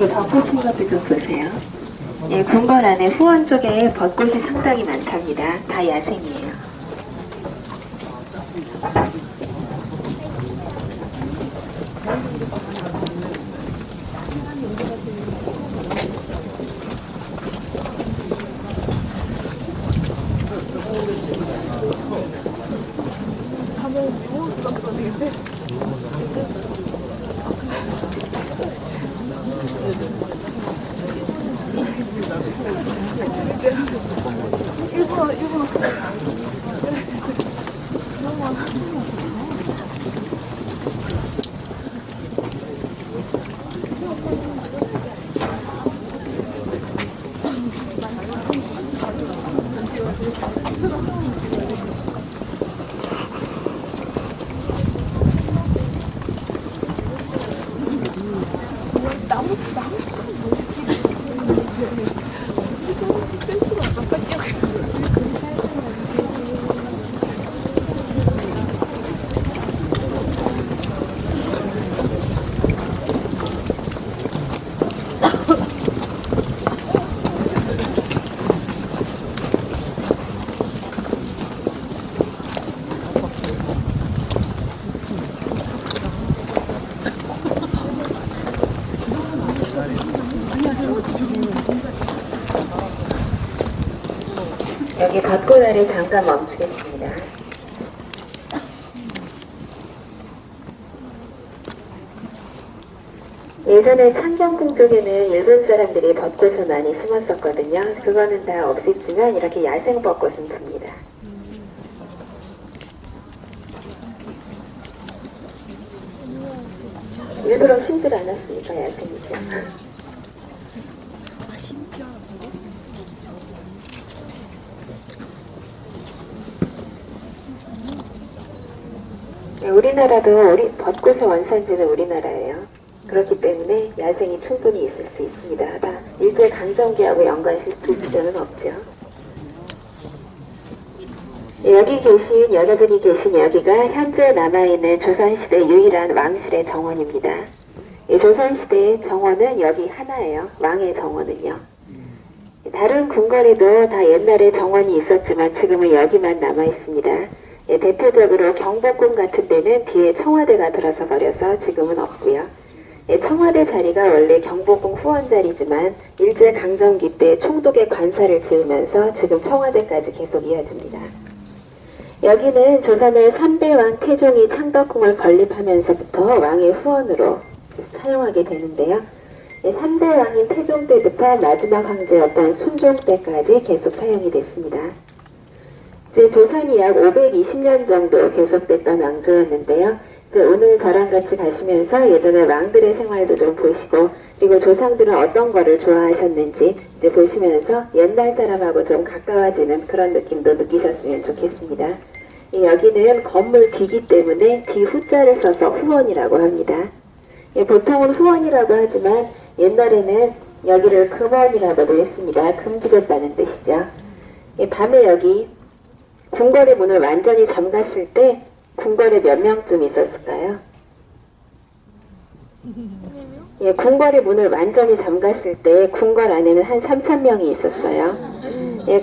벚꽃 핀 것도 좀 보세요. 예, 궁궐 안에 후원 쪽에 벚꽃이 상당히 많답니다. 다 야생이에요. 일본어 쓰는 나무 여기 벚꽃 아래 잠깐 멈추겠습니다. 예전에 창경궁 쪽에는 일본 사람들이 벚꽃을 많이 심었었거든요. 그거는 다 없앴지만 이렇게 야생 벚꽃은 듭니다. 일부러 심질 않았으니까 야생이죠. 네, 우리나라도 벚꽃의 원산지는 우리나라예요. 그렇기 때문에 야생이 충분히 있을 수 있습니다. 다 일제강점기하고 연관시킬 필요는 없죠. 여러분이 계신 여기가 현재 남아있는 조선시대 유일한 왕실의 정원입니다. 조선시대의 정원은 여기 하나예요. 왕의 정원은요. 다른 궁궐에도 다 옛날에 정원이 있었지만 지금은 여기만 남아있습니다. 대표적으로 경복궁 같은 데는 뒤에 청와대가 들어서 버려서 지금은 없고요. 청와대 자리가 원래 경복궁 후원 자리지만 일제강점기 때 총독의 관사를 지으면서 지금 청와대까지 계속 이어집니다. 여기는 조선의 3대왕 태종이 창덕궁을 건립하면서부터 왕의 후원으로 사용하게 되는데요. 3대왕인 태종 때부터 마지막 황제였던 순종 때까지 계속 사용이 됐습니다. 이제 조선이 약 520년 정도 계속됐던 왕조였는데요. 이제 오늘 저랑 같이 가시면서 예전에 왕들의 생활도 좀 보시고 그리고 조상들은 어떤 거를 좋아하셨는지 이제 보시면서 옛날 사람하고 좀 가까워지는 그런 느낌도 느끼셨으면 좋겠습니다. 여기는 건물 뒤기 때문에 뒤 후자를 써서 후원이라고 합니다. 보통은 후원이라고 하지만 옛날에는 여기를 금원이라고도 했습니다. 금지겠다는 뜻이죠. 밤에 여기 궁궐의 문을 완전히 잠갔을 때 궁궐에 몇 명쯤 있었을까요? 궁궐의 문을 완전히 잠갔을 때 궁궐 안에는 한 3,000명이 있었어요.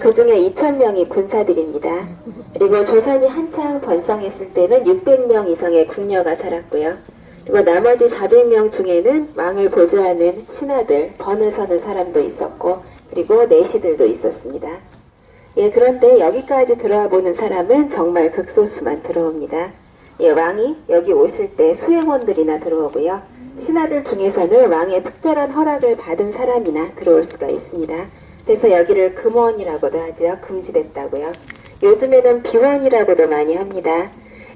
그 중에 2,000명이 군사들입니다. 그리고 조선이 한창 번성했을 때는 600명 이상의 궁녀가 살았고요. 그리고 나머지 400명 중에는 왕을 보좌하는 신하들, 번을 서는 사람도 있었고 그리고 내시들도 있었습니다. 그런데 여기까지 들어와 보는 사람은 정말 극소수만 들어옵니다. 왕이 여기 오실 때 수행원들이나 들어오고요. 신하들 중에서는 왕의 특별한 허락을 받은 사람이나 들어올 수가 있습니다. 그래서 여기를 금원이라고도 하죠. 금지됐다고요. 요즘에는 비원이라고도 많이 합니다.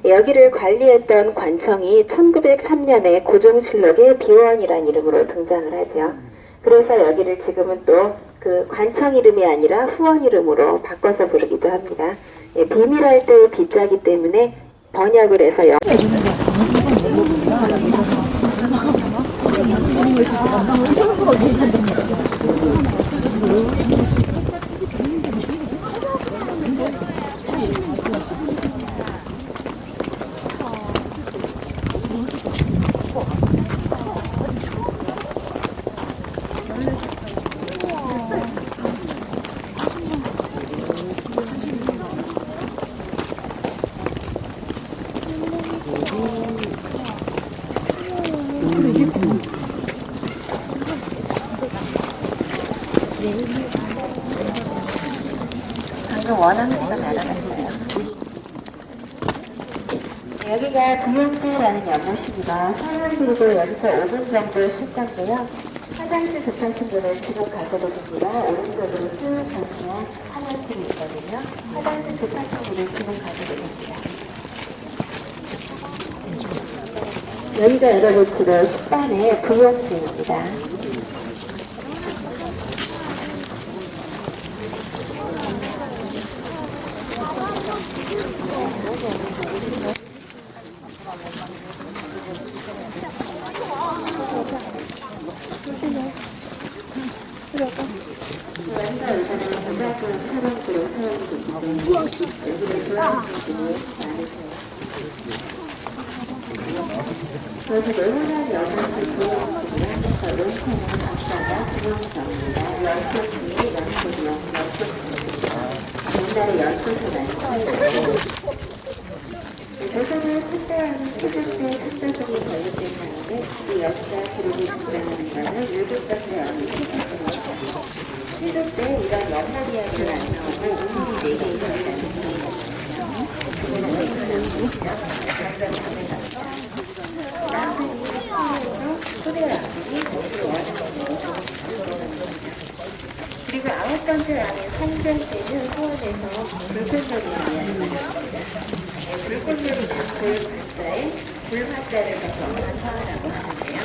여기를 관리했던 관청이 1903년에 고종실록에 비원이란 이름으로 등장을 하죠. 그래서 여기를 지금은 또 그 관청 이름이 아니라 후원 이름으로 바꿔서 부르기도 합니다. 비밀할 때의 비자기 때문에 번역을 해서 방금 원앙지가 날아갔어요. 여기가 두영제라는 연못입니다. 사람 그리고 여기서 5분 정도 쉴 건데요. 화장실 급하신 분은 지금 가셔도 됩니다. 오른쪽으로 쭉 가시면 하늘길이 있거든요. 화장실 급하신 분은 지금 가셔도 됩니다. 여기가 여러분 지금 10반의 두영제입니다. 그래서 내분한 여성들 고용수들은 롱통을 각자가 구멍정입니다. 연소수의 연소수입니다. 옛날에 연소수라는 조선을 숙대하는 수족대 숙대성이 관련된 사람은 이 역사 기록이 등장하는 것은 유족같은 어미 수족대입니다. 수족대에 이런 연못 이야기를 안 나오고 우물이 4개 있다는 그리고 9번째 안에 성전대는 소원에서 불꽃놀이를 이야기합니다. 불꽃놀이는 불화자에 불화자를 가서 반사하라고 하는데요.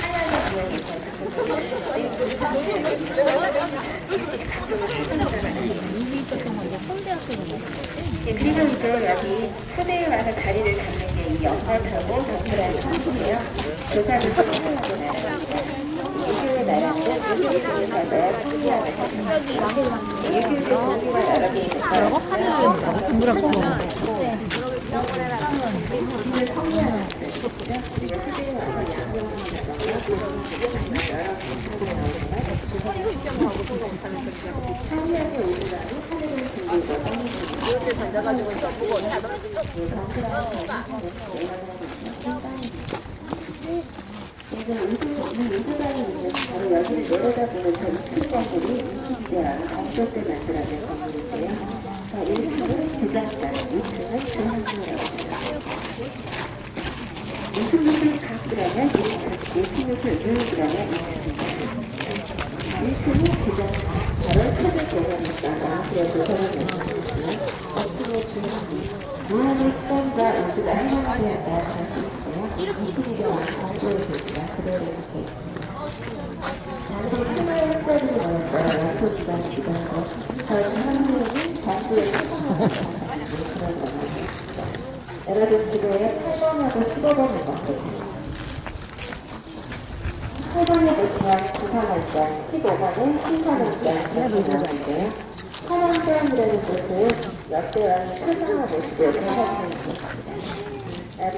하얀의 지역에서 그리고 이제 여기 초대에 와서 자리를 잡는 게 이 연못하고 덕후라는 곳이에요. 조사를 통하고 나라입니다. 예교의 나라는 예교의 중에서도 풍기하고 사십니다. 예교의 종교가 여러 개 있는데 하늘을 동그랗게 이렇게 던져가지고 시험 보고 어디다 바로 여기를 내려다보는 큰 건물이 20대와 공격대 만들어낸 건물인데요. 1층은 부장단, 2층은 조항중이라고 합니다. 20m를 각그라면 1층, 50m를 그라면 1층은 부장단, 바로 책을 개념했다. 왕실의 도서관이었습니다. 2층의 주인이 무한의 시간과 의식을 할망하게 한다. 적혀있고요. 22대 왕 정조의 글씨가 그대로 적혀있습니다. 장소의 수많은 학자들이 모였던 연소기관이기도 하고 저 중앙부에는 장소의 최선을 다하는 그런 건물이에요. 여러분 지금 8번하고 15번을 봤거든요. 8번에 보시면 구산월장, 15번은 신산월장이라고 나오는데요. 산왕장이라는 곳은 역대왕의 수상화 모습을 대사하는 곳입니다.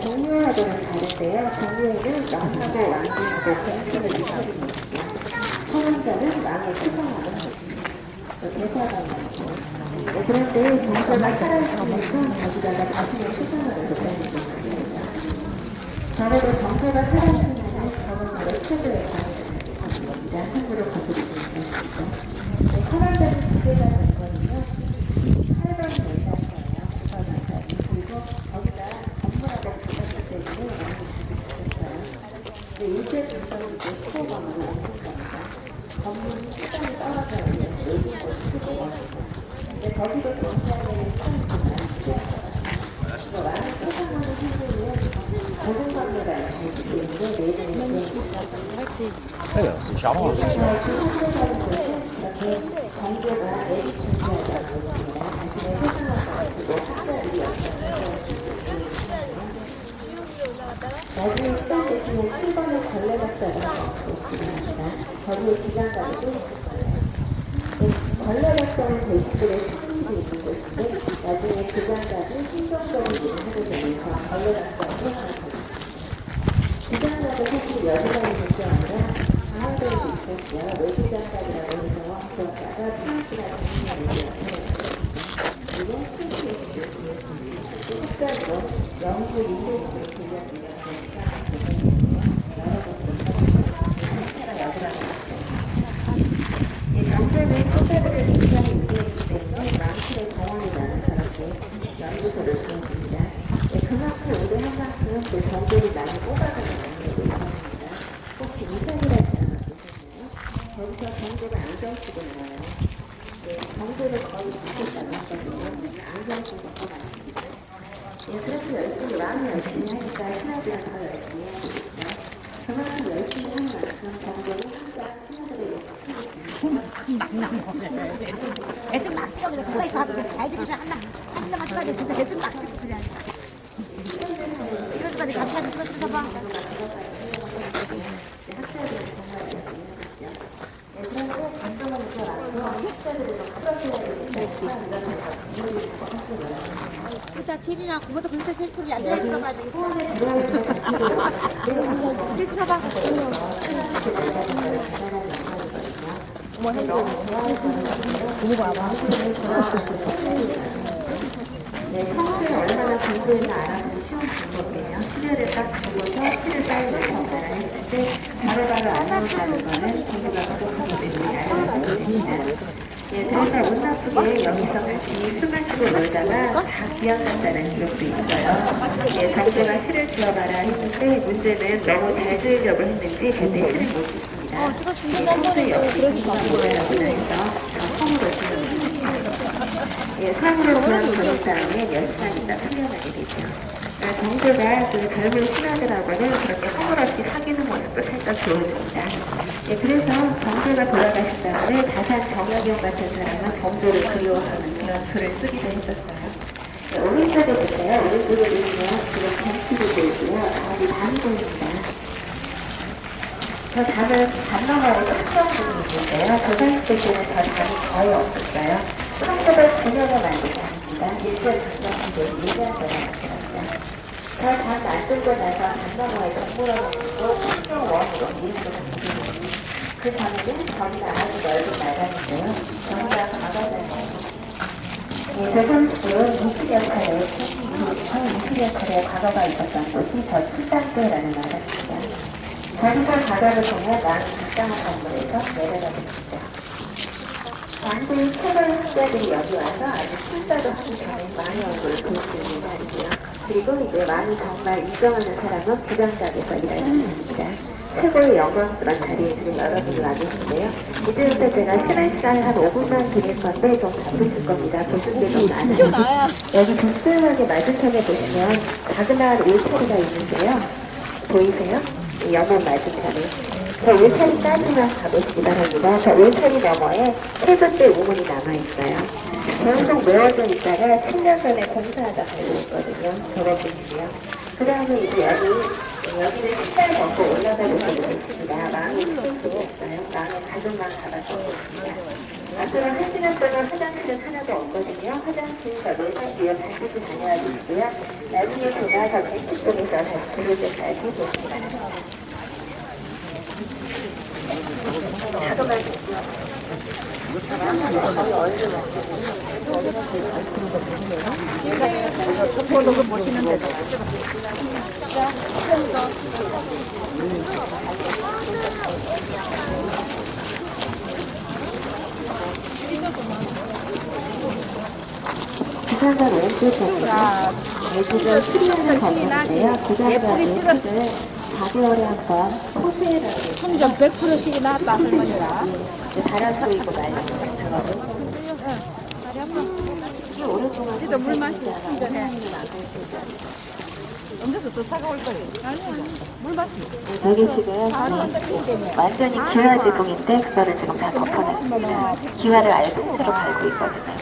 동료하고는 다른데요. 동료에는 왕하고 왕궁하고 공주를 이루어집니다. 산왕장은 왕의 수상화를 대사하는 곳이고 그런데 정서가 살아있으면서 자기가 자신의 수상화를 못하는 곳입니다. 바로 정서가 살아있으면 저는 최고의 가능성이 겁니다. 함부로 거부리지 않습니다. 산왕장은 두 개가 있거든요. 8번 내사서예요. 9번 내사. 그리고 거기다 건물하고 붙었기 때문에 많이 죽었어요. 근데 일제 중성이 수호건물을 옮긴 겁니다. 건물이 시간이 떨어져야 돼요. 여기 크고 근데 거기도 경찰에 참지만 피하잖아요. 이거 많은 소상하는 행동을 모든 건물을 알기 때문에 내일은 이렇게 정부가 애기 준비하자고 있습니다. 자신의 소중한 가지고 학자들이 나중에 시간 되시면 7번의 걸레박사라는 곳이 있습니다. 거기에 기장가도 있을 거예요. 걸레박사는 대식들의 승리도 있는 곳인데 나중에 기장가도 신경적인 일을 하게 되면서 걸레박사로 가요. 기장가도 사실 여기가 있는 게 아니라 강화도에도 있었고요. 외기장가이라고 해서 학교가가 프랑스라는 생각을 얘기하는 이건 스위스였고요. 특별로 영국 인도식으로 들려드렸던 여러 문제는 소설을 굉장히 유리했기 때문에 왕실의 정원이라는 저렇게 연구소를 보여줍니다. 그만큼 의뢰한 만큼 그 정보를 많이 뽑아가는 왕력을 보여줍니다. 혹시 이상이라는 단어 보셨나요? 거기서 정보가 안경쓰고 나와요. 정보를 거의 붙였다고 했거든요. 안경쓰고 나왔습니다. 그렇게 열심히 마음이 열심히 하니까 신하들은 더 열심히 해야 되겠죠. 그만큼 열심히 한 만큼 정보를 항상 신하들에게 대충 막 찍어 그래. 가까이 가고 잘 찍어서 한 대만 찍어야 돼. 근데 대충 막 찍고 그냥. 찍어줘봐. 네 가서 사진 찍어줘봐. 일단 TV랑 고모도 근처 소리 안 들려 찍어봐 되겠다. 그래 찍어봐. 어머 핸드폰. 고모가 와봐. 평소에 얼마나 공부했나 알아보기 쉬운 방법이에요. 시료를 딱 보고서 시를 빨리 전달을 했을 때 바로바로 알아보자는 거는 공부가 부족하기 때문에 알아보셔도 됩니다. 그래서 문학속에 여기서 같이 술 마시고 놀다가 다 기억났다는 기록도 있어요. 정조가 시를 지어봐라 했는데 문제는 너무 잘 지으려고 했는지 제때 시를 못 짓습니다. 평소에 역시 공부가 모자라고 해서 성으로 지는 성으로 그런 경우다음에 몇 시간 있다 풀려나게 되죠. 정조가 그 젊은 신하들하고는 그렇게 허물없이 사귀는 모습도 살짝 보여줍니다. 그래서 정조가 돌아가신 다음에 다산 정약용 같은 사람은 정조를 그리워하는 그런 글을 쓰기도 했었어요. 오른쪽에 보세요. 오른쪽에 보시면 지금 정치를 보이고요. 답이 담이 보입니다. 저 담은 담 너머에서 특정 부분이 있는데요. 조선시대 때는 저 담이 거의 없었어요. 1909년에 만든 담입니다. 일제 강점기에 일제한번에 만들었습니다. 저담 만들고 나서 담 너머에 동물원으로 특정원으로 이름도 바뀌고 그 전에는 저기가 아주 넓은 나라인데요. 저기가 과거잖아요. 조선시대의 미술 역할에 미술 역할에 과거가 있었던 곳이 저 칠당대라는 나라입니다. 저기가 과거를 보면 나는 불쌍한 건물에서 내려가고 있습니다. 왕조의 최고의 학자들이 여기 와서 아주 술사도 하기 전에 왕의 얼굴을 볼 수 있는 날이고요. 그리고 이제 왕이 정말 인정하는 사람은 부장작에서 일할 수 있습니다. 최고의 영광스러운 자리에 지금 여러분이 와 계신데요. 이제부터 제가 실행시간 한 5분만 드릴 건데 좀 바쁘실 겁니다. 보실 게 좀 많아요. 여기 조그맣게 맞은편에 보시면 자그마한 울타리가 있는데요. 보이세요? 연못 맞은편에. 저 울타리까지만 가보시기 바랍니다. 저 울타리 너머에 세 번째 우물이 남아있어요. 계속 메워져 있다가 7년 전에 공사하다 발견했거든요. 저거 보시고요. 그 다음에 이제 여기는 식당 먹고 올라가고 있습니다. 왕이 수도 없어요. 왕의 가족만 가봤고 있습니다. 앞으로 1시간 동안 화장실은 하나도 없거든요. 화장실 저 내상 뒤에 반드시 다녀와 주시고요. 나중에 제가 저 벤치쪽에서 다시 들을 때까지 보시기 바랍니다. 자동할 수 있고요. 포도그 보시는데도 부산간 왼쪽입니다. 지금 수리하는 건데요. 부산간의 책을 4개월에 한 번 코스에라고 충전 100%씩 나왔다 할머니라. 바람 쏘이고 말리는 작업을 오랫동안 이도 물 마시 충전해. 언제서 또 차가울 거래. 아니 물 마시. 여기 지금 완전히 기와 지붕인데 그거를 지금 다 덮어놨습니다. 기와를 아예 통째로 밟고 있거든요.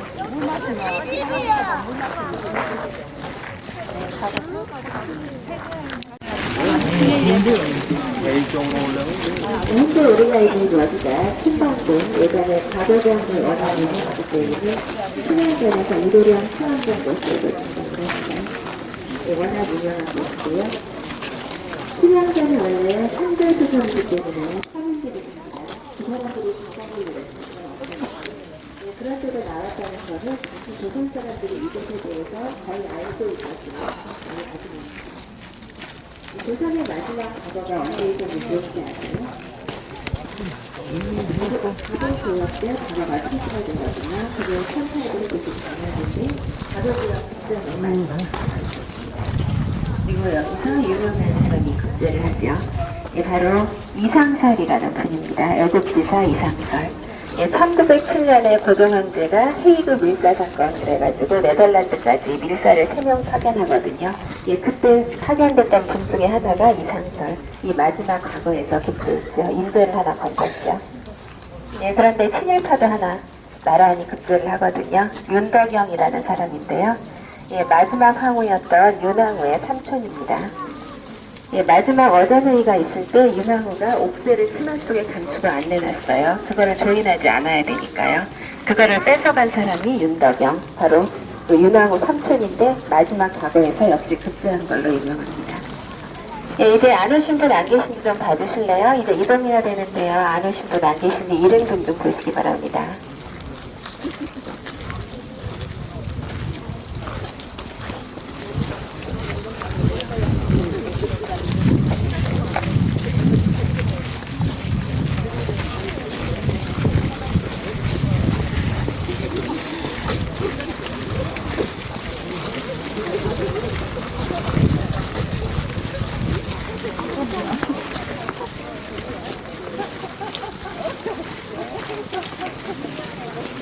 현재 우리가 있는 여기가 신방동, 예전에 과거장을 원하는 했기 때문에 신양전에서 이도령 신양전 곳으로 진행을 합니다. 워낙 유명한 곳이고요. 신양전은 원래 상대 수선이기 때문에 서민들이 있습니다. 그 사람들이 가장을 일했어요. 그런 데로 나왔다는 것은 조선 사람들이 이곳에 대해서 거의 알고 있었지만 많이 가지고 있습니다. 조선의 마지막 과거가 언제이든지 기억지 않아요? 그리고 가동교역 때 바로가 출시가 되거든요. 그게 1894년인데 가동교역 특전에 그리고 여기서 유명한 사람이 급제를 하죠. 예, 바로 이상설이라는 분입니다. 애국지사 이상설. 예, 1907년에 고종황제가 헤이그 밀사 사건을 해가지고 네덜란드까지 밀사를 3명 파견하거든요. 예, 그때 파견됐던 분 중에 하나가 이상설. 이 마지막 과거에서 급제했죠. 인재를 하나 건졌죠. 예, 그런데 친일파도 하나 나란히 급제를 하거든요. 윤덕영이라는 사람인데요. 예, 마지막 황후였던 윤왕후의 삼촌입니다. 예, 마지막 어전회의가 있을 때 윤왕후가 옥새를 치마 속에 감추고 안 내놨어요. 그거를 조인하지 않아야 되니까요. 그거를 뺏어간 사람이 윤덕영, 바로 그 윤왕후 삼촌인데 마지막 과거에서 역시 급제한 걸로 유명합니다. 예, 이제 안 오신 분 안 계신지 좀 봐주실래요? 이제 이동해야 되는데요. 안 오신 분 안 계신지 일행분 좀 보시기 바랍니다.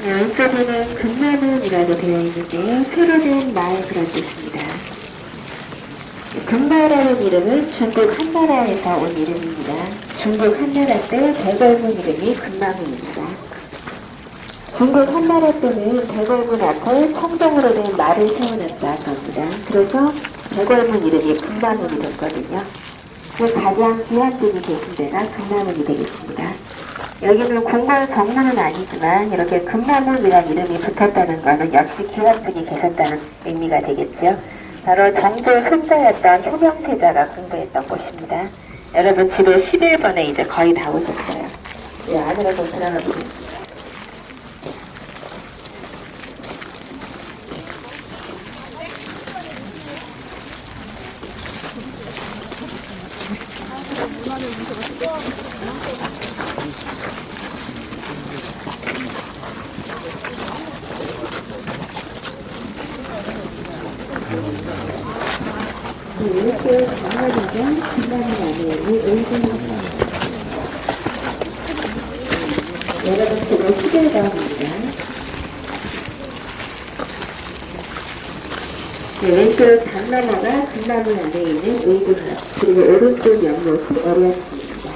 네, 왼쪽에는 금마문이라고 되어 있는데요. 새로 된 말 그런 뜻입니다. 금마라는 이름은 중국 한나라에서 온 이름입니다. 중국 한나라 때 대궐문 이름이 금마문입니다. 중국 한나라 때는 대궐문 앞에 청동으로 된 말을 세워놨다 겁니다. 그래서 대궐문 이름이 금마문이 됐거든요. 그 가장 귀한 분이 계신 데가 금마문이 되겠습니다. 여기는 궁궐 정문은 아니지만 이렇게 금마문이라는 이름이 붙었다는 것은 역시 귀한 분이 계셨다는 의미가 되겠죠. 바로 정조 손자였던 효명세자가 공부했던 곳입니다. 여러분 집에 11번에 이제 거의 다 오셨어요. 네, 안으로 좀 들어가 보겠습니다. 이렇게 장난이든 장난이 아니니 의심합니다. 여러분 그거 시계다입니다. 네, 왼쪽 장나무가 금나무 안에 있는 의금합, 그리고 오른쪽 연못이 어려웠습니다.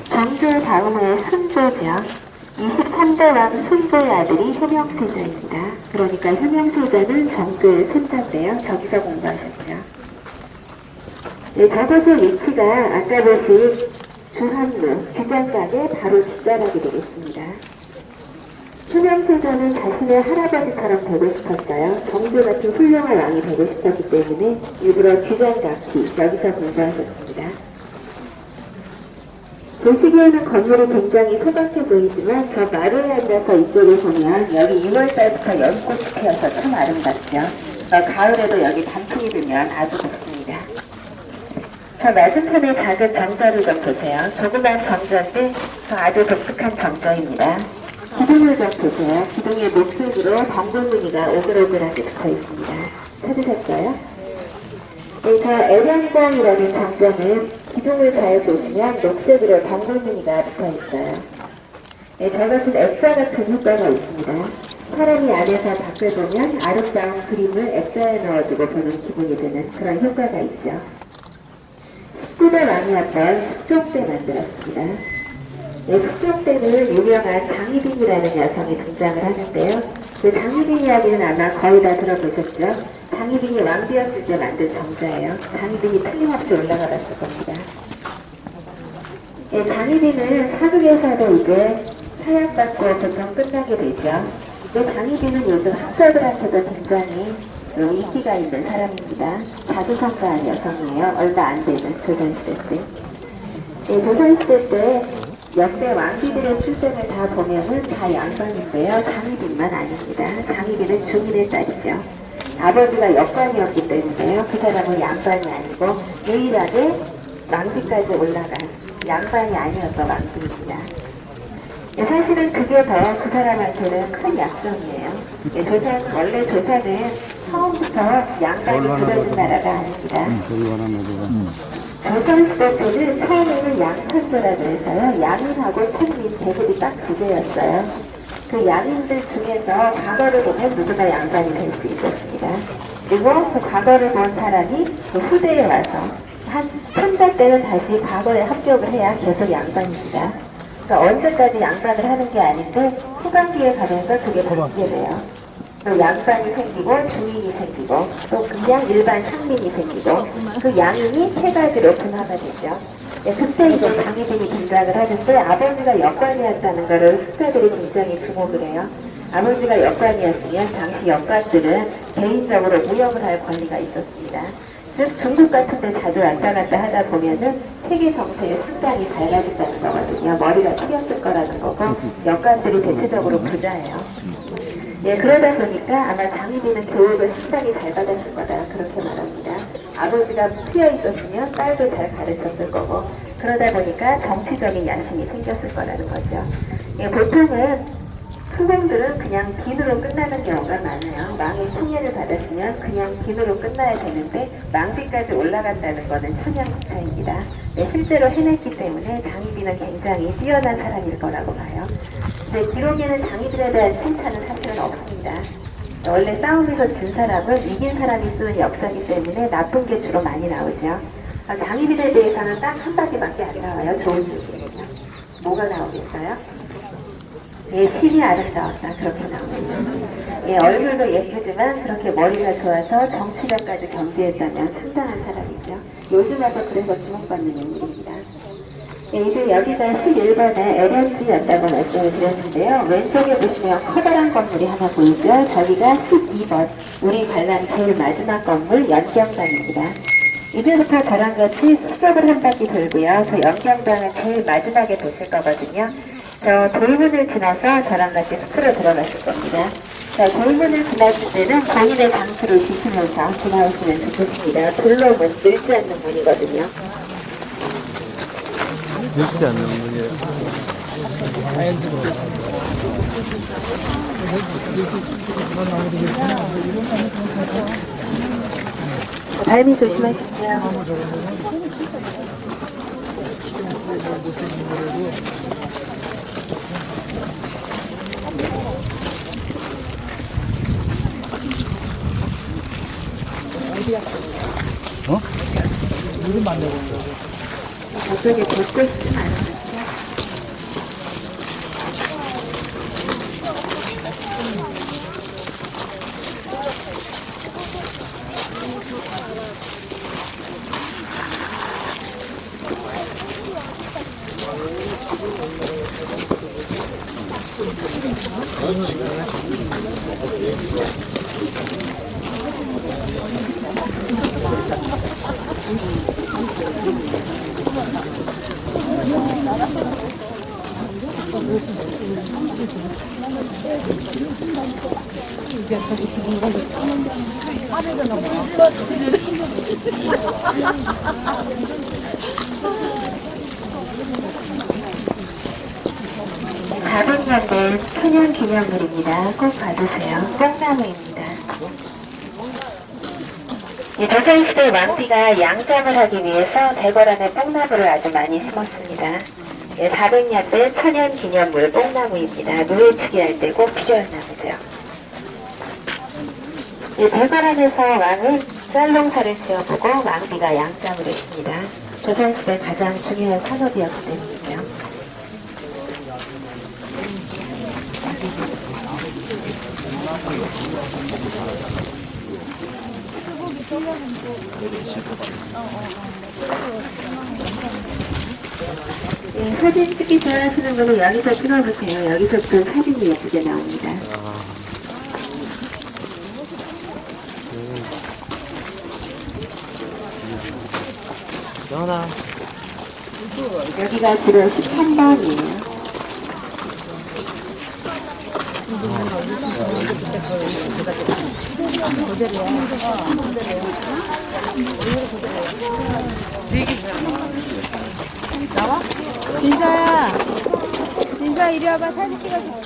정조 다음의 순조죠. 23대 왕 순조의 아들이 효명세자입니다. 그러니까 효명세자는 정조의 손자인데요. 저기서 공부하셨죠. 네, 저곳의 위치가 아까 보신 주한루, 규장각의 바로 뒷자락이 되겠습니다. 효명세자는 자신의 할아버지처럼 되고 싶었어요. 정조 같은 훌륭한 왕이 되고 싶었기 때문에 일부러 규장각이 여기서 공부하셨습니다. 보시기에는 건물이 굉장히 소박해 보이지만 저 마루에 앉아서 이쪽을 보면 여기 6월달부터 연꽃이 피어서 참 아름답죠. 가을에도 여기 단풍이 들면 아주 좋습니다. 저 맞은편에 작은 정자를 좀 보세요. 조그만 정자인데 저 아주 독특한 정자입니다. 기둥을 좀 보세요. 기둥의 목색으로 덩굴무늬가 오글오글하게 붙어 있습니다. 찾으셨어요? 네, 저 애량장이라는 정자는 기둥을 잘 보시면 녹색으로 덩굴무늬가 붙어 있어요. 네, 저것은 액자 같은 효과가 있습니다. 사람이 안에서 밖을 보면 아름다운 그림을 액자에 넣어두고 보는 기분이 드는 그런 효과가 있죠. 19대 왕이었던 숙종 때 만들었습니다. 네, 숙종 때는 유명한 장희빈이라는 여성이 등장을 하는데요. 그 장희빈 이야기는 아마 거의 다 들어보셨죠? 장희빈이 왕비였을 때 만든 정자예요. 장희빈이 틀림없이 올라가 봤을 겁니다. 예, 장희빈은 사극에서도 이제 사약받고 보통 끝나게 되죠. 장희빈은 요즘 학자들한테도 굉장히 인기가 있는 사람입니다. 자주성가한 여성이에요. 얼마 안 되는 조선시대 때. 예, 조선시대 때 역대 왕비들의 출생을 다 보면은 다 양반인데요. 장희빈만 아닙니다. 장희빈은 중인의 딸이죠. 아버지가 역관이었기 때문에요. 그 사람은 양반이 아니고 유일하게 왕비까지 올라간 양반이 아니어서 왕비입니다. 사실은 그게 더 그 사람한테는 큰 약점이에요. 원래 조선은 처음부터 양반이 들어진 나라가 아닙니다. 조선시대 때는 처음에는 양천조라고 해서요. 양인하고 천민 대급이 딱 두 개였어요. 그 양인들 중에서 과거를 보면 누구나 양반이 될 수 있었습니다. 그리고 그 과거를 본 사람이 그 후대에 와서 한 1000달 때는 다시 과거에 합격을 해야 계속 양반입니다. 그러니까 언제까지 양반을 하는 게 아닌데 후반기에 가면서 그게 바뀌게 돼요. 또 양반이 생기고 중인이 생기고 또 그냥 일반 상민이 생기고 그 양인이 세 가지로 분화가 되죠. 그때 이제 장희빈이 등장을 하는데 아버지가 역관이었다는 것을 학자들이 굉장히 주목을 해요. 아버지가 역관이었으면 당시 역관들은 개인적으로 무역을 할 권리가 있었습니다. 즉 중국 같은 데 자주 왔다 갔다 하다 보면은 세계 정세에 상당히 밝아졌다는 거거든요. 머리가 트였을 거라는 거고 역관들이 대체적으로 부자예요. 그러다 보니까 아마 장희빈은 교육을 상당히 잘 받았을 거다 그렇게 말합니다. 아버지가 트여 있었으면 딸도 잘 가르쳤을 거고 그러다 보니까 정치적인 야심이 생겼을 거라는 거죠. 보통은 후궁들은 그냥 빈으로 끝나는 경우가 많아요. 왕의 총애를 받았으면 그냥 빈으로 끝나야 되는데 왕비까지 올라간다는 것은 천연국차입니다. 실제로 해냈기 때문에 장희빈은 굉장히 뛰어난 사람일 거라고 봐요. 근데 기록에는 장희빈에 대한 칭찬은 사실은 없습니다. 원래 싸움에서 진 사람은 이긴 사람이 쓰는 역사이기 때문에 나쁜 게 주로 많이 나오죠. 장희빈에 대해서는 딱 한마디밖에 안 나와요. 좋은 얘기는요. 뭐가 나오겠어요? 신이 아름다웠다 그렇게 나옵니다. 얼굴도 예쁘지만 그렇게 머리가 좋아서 정치력까지 겸비했다면 상당한 사람이죠. 요즘 와서 그래서 주목받는 인물입니다. 이제 여기가 11번에 LNG였다고 말씀을 드렸는데요. 왼쪽에 보시면 커다란 건물이 하나 보이죠. 저기가 12번 우리 관람 제일 마지막 건물 연경당입니다. 이제부터 저랑 같이 숲속을 한 바퀴 돌고요. 저 연경당은 제일 마지막에 보실 거거든요. 저 돌문을 지나서 저랑 같이 숲으로 들어가실 겁니다. 자, 돌문을 지나실 때는 본인의 장수를 뒤시면서 지나오시면 좋겠습니다. 돌로문, 늙지 않는 문이거든요. 늙지 않는 문이에요. 자연스러워. 발미 조심하십시오. 물은 만나고 저쪽에 벚꽃이 많아요. 가백년대 천연기념물입니다. 꼭 봐주세요. 뽕나무입니다. 조선시대 왕비가 양잠을 하기 위해서 대궐안에 뽕나무를 아주 많이 심었습니다. 400년대 천연기념물 뽕나무입니다. 노예치기 할 때 꼭 필요한 나무죠. 대궐안에서 왕은 쌀농사를 지어보고 왕비가 양잠을 했습니다. 조선시대 가장 중요한 산업이었기 때문이죠. 사진 찍기 좋아하시는 분은 여기서 찍어보세요. 여기서부터 사진이 예쁘게 나옵니다. 전화. 여기가 지금 13번이에요. 진서야, 진서 이리 와봐. 사진 찍어줄게.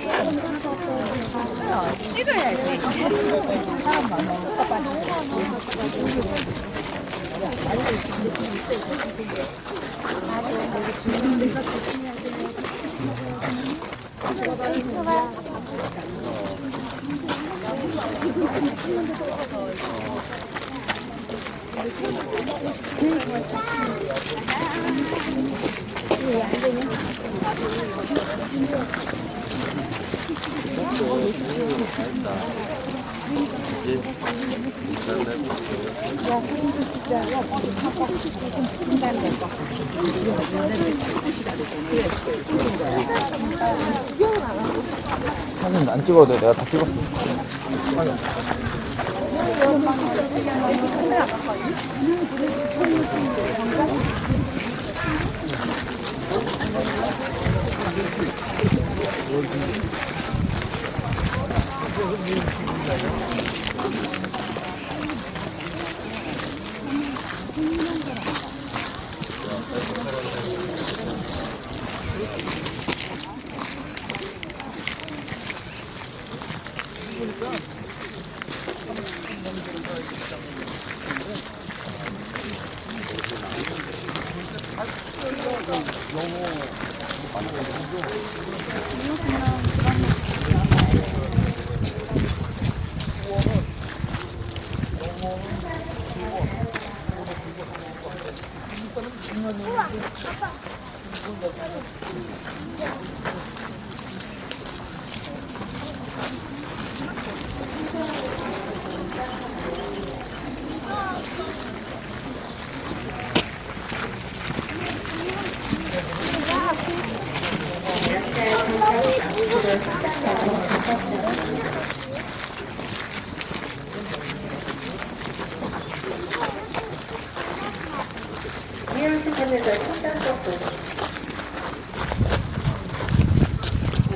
사진 안 찍어도 돼. 내가 다 찍었어.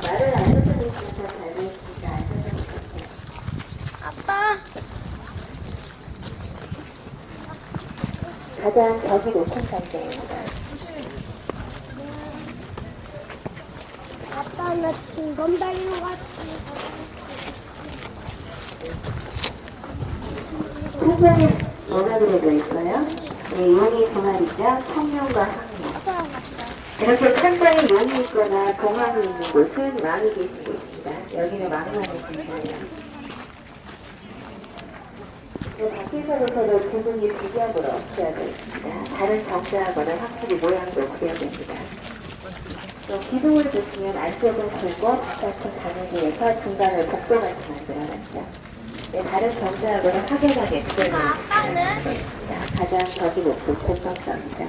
말을 안 해도 되니까 잘 보였습니다. 아빠. 가장 벽이 높은 상태입니다. 아빠 나 중간 다리로 갔지. 천장에 뭐가 그려져 있어요? 네, 용이 두 마리죠. 청룡과 항룡. 이렇게 천장에 용이 있거나 동황이 있는 곳은 왕이 계신 곳입니다. 여기는 왕만의 곳이에요. 밖에서부터도 지붕이 비경으로 그려져 있습니다. 다른 정자하고는 확실히 모양도 그려집니다. 또 기둥을 보시면 안쪽은 굵고 바깥은 가늘게해서 중간을 복도같이 만들어놨죠. 네, 다른 정자하고는 확연하게 그려져 있습니다. 가장 벽이 높은 공덕성입니다.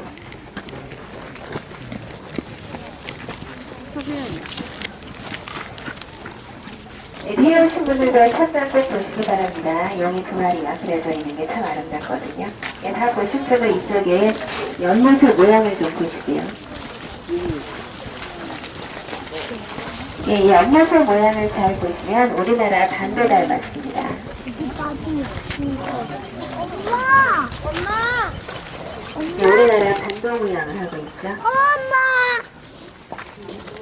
네, 뒤에 오신 분들도 천장 꼭 보시기 바랍니다. 용이 두 마리가 그려져 있는 게 참 아름답거든요. 네, 다 보신 분은 이쪽에 연못의 모양을 좀 보시고요. 예, 이 연못의 모양을 잘 보시면 우리나라 반도 닮았습니다. 엄마. 엄마. 예, 우리나라 반도 모양을 하고 있죠. 엄마.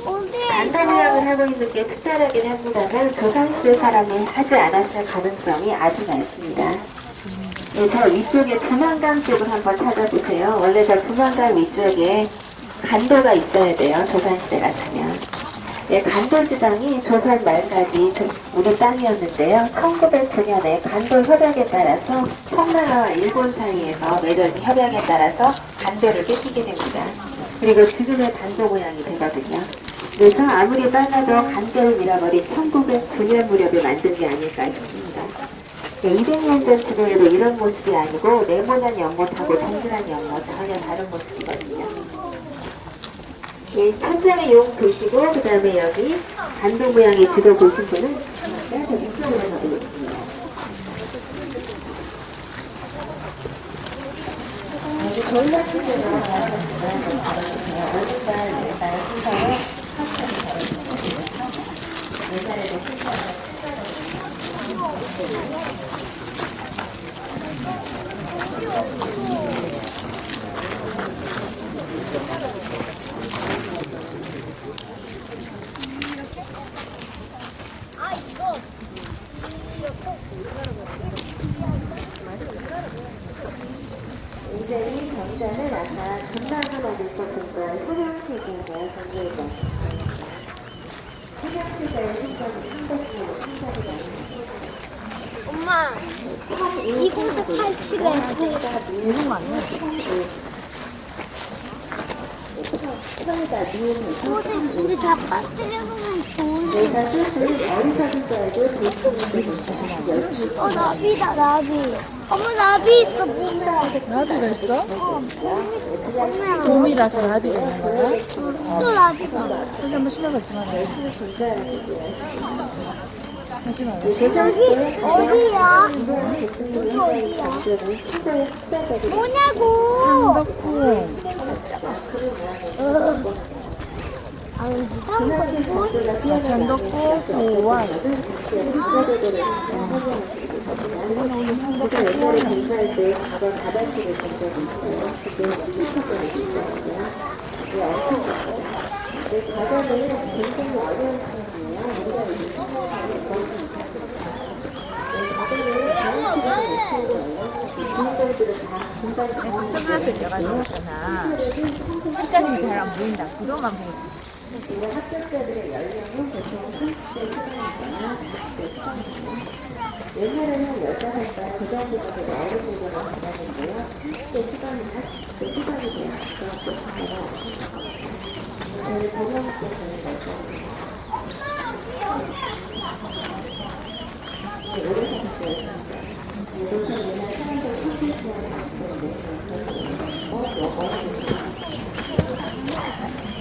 어디? 반도 모양을 하고 있는 게 특별하긴 합니다만 조선시대 사람이 하지 않았을 가능성이 아주 많습니다. 예, 저 위쪽에 두만강 쪽을 한번 찾아보세요. 원래 저 두만강 위쪽에 간도가 있어야 돼요. 조선시대 같으면. 예, 간도 지방이 조선 말까지 우리 땅이었는데요. 1909년에 간도 협약에 따라서 청나라와 일본 사이에서 맺어진 협약에 따라서 간도를 깨뜨리게 됩니다. 그리고 지금의 간도 모양이 되거든요. 그래서 아무리 빨라도 간도를 잃어버린 1909년 무렵에 만든 게 아닐까 싶습니다. 네, 200년 전 지도에도 이런 모습이 아니고 네모난 연못하고 동그란 연못 전혀 다른 모습이거든요. 예, 천장의 용 보시고 그 다음에 여기 간도 모양의 지도 보신 분은 저 이쪽으로 가보겠습니다. 여기 전략지대로 나왔습니다. 어딘가 일단 순서로 옛날에도 여기다는 아까 금방을 얻을 것인 걸 소량세계가 정리해서 소량세계의 생각이 상대적으로 생각이 나는 엄마, 이곳에 탈출해야지. 이런 거 아니야? 이곳에 우리 다 빠뜨려놓으면 좋은데. 내가 뜻을 어리석은 줄 알고 조심히 나비다, 나비. 엄마, 나비 있어, 보면. 나비가 있어? 엄마, 봄이라서 나비가 있는 거야? 또 나비다. 다시 한번 신경 걸지 마라. 하지 마라. 여기 어디야? 여기 어디야? 뭐냐고? 덕분. 전덕구 고원. 제가 옛날에 공사할 때 가방 가방실을 본 적이 있어요. 그때 수술을 했었거든요. 엄청 좋아요. 근데 가방은 굉장히 어려운 친구예요. 우리가 이제 생각하는 것이 선글라스를 껴가지고 있잖아. 색깔이 잘 안 보인다. 구도만 보이지. 합격자들의 연령은 보통 30대 초반이거나 40대 초반이에요. 옛날에는 15살 그 정도까지 나이를 보고는 받았는데요. 30대 초반이나 40대 초반이 되면 중학교 가서 저희 고등학교에서는 결정합니다. 오래 사셨어요. 그래서 옛날 사람들 소실수하는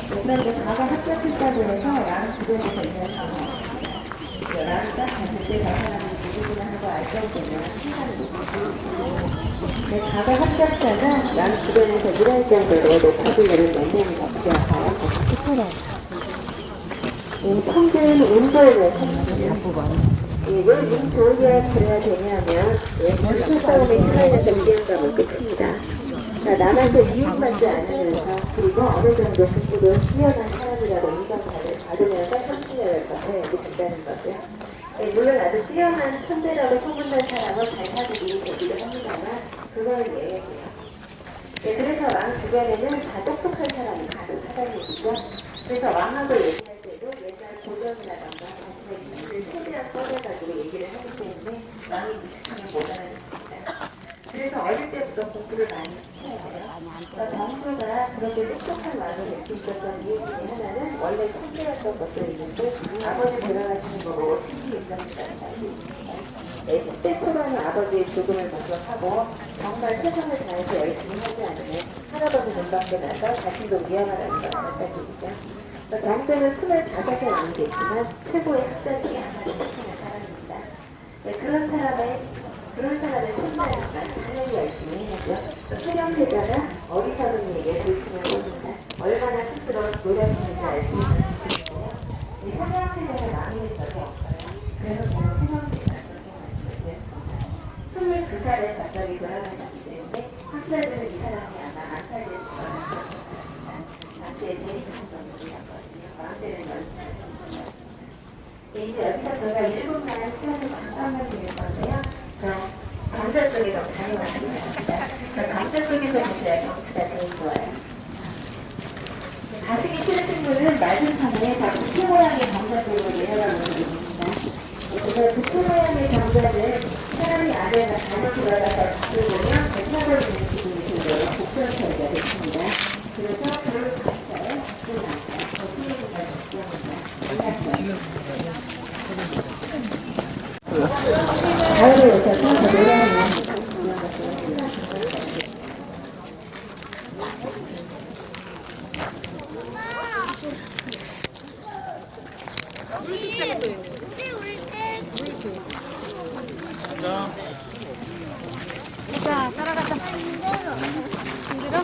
그런데 가가 합격했다고 해서 나는 주변에서 일하는 상황입니다. 나는 딱 봤을 때 저 사람이 누구구나 하고 알 정도면 시간을 내 가가 합격자가 나는 주변에서 일할 정도로 높아지려는 연봉이 없지 않아요. 평균 운동을 하거든요. 왜운 좋으냐 그래야 되냐면 전투 싸움에 휘말려서 피한다면 끝입니다. 남한테 미움받지 않으면서 그리고 어느 정도 국기도 뛰어난 사람이라고 인정을 받으면서 성취를 이렇게 된다는 거죠. 물론 아주 뛰어난 천재라고 소문난 사람은 잘 사귀고 되기도 합니다만 그건 예외고요. 그래서 왕 주변에는 다 똑똑한 사람이 가득하다는 얘기죠. 그래서 왕학을 얘기할 때도 옛날 고전이라던가 자신의 기술을 최대한 꺼내가지고 얘기를 하기 때문에 왕이 무식하면 못 알아듣습니다. 그래서 어릴 때부터 공부를 많이 시켜야 돼요. 정부가 그렇게 똑똑한 왕을 낼 수 있었던 이유 중에 하나는 원래 천재였던 것도 있는데 아버지 돌아가시는 거 보고 친구 있었다는 사실이 있습니다. 10대 초반에 아버지의 죽음을 목격하고 정말 최선을 다해서 열심히 하지 않으면 할아버지 눈밖에 나서 자신도 위험하다는 걸 알았다는 얘기죠. 정부는 25살 왕이 됐지만 최고의 학자식이 하나도 못하는 사람입니다. 그런 사람의 손자니까 당연히 열심히 해야죠. 소령세자가 어리석은 이에게 불신을 봅니다. 얼마나 스스로 노력했는지 알 수 있는 분인데요. 소령세자가 왕이 된 적이 없어요. 그래서 저는 소령세자가 그렇게 말씀을 드렸습니다. 22살에 갑자기 돌아가셨기 때문에 학자들은 이 사람이 아마 안타지에서 돌아가셨습니다. 당시에 제일 큰 정부였거든요. 왕들은 연습을 이제 여기서 제가 1분만 시간을 잠깐만 드릴 건데요. 경찰 쪽에서 다녀왔습니다. 경찰 쪽에서 보셔야 경치가 제일 좋아요. 가시기 싫으신 분은 낮은 산에 다 부채 모양의 경찰 쪽으로 내려가는 분입니다. 그래서 부채 모양의 경찰은 사람이 안에가 잘못 들어가서 잡으면 백화점 있는 기분이 들고요. 복선처리가 됐습니다. 그래서 그걸 경찰에 들어갑니다. 거치는가 걱정합니다. 가을에 오셔서 더 노래하는 자, 따라가자. 힘들어?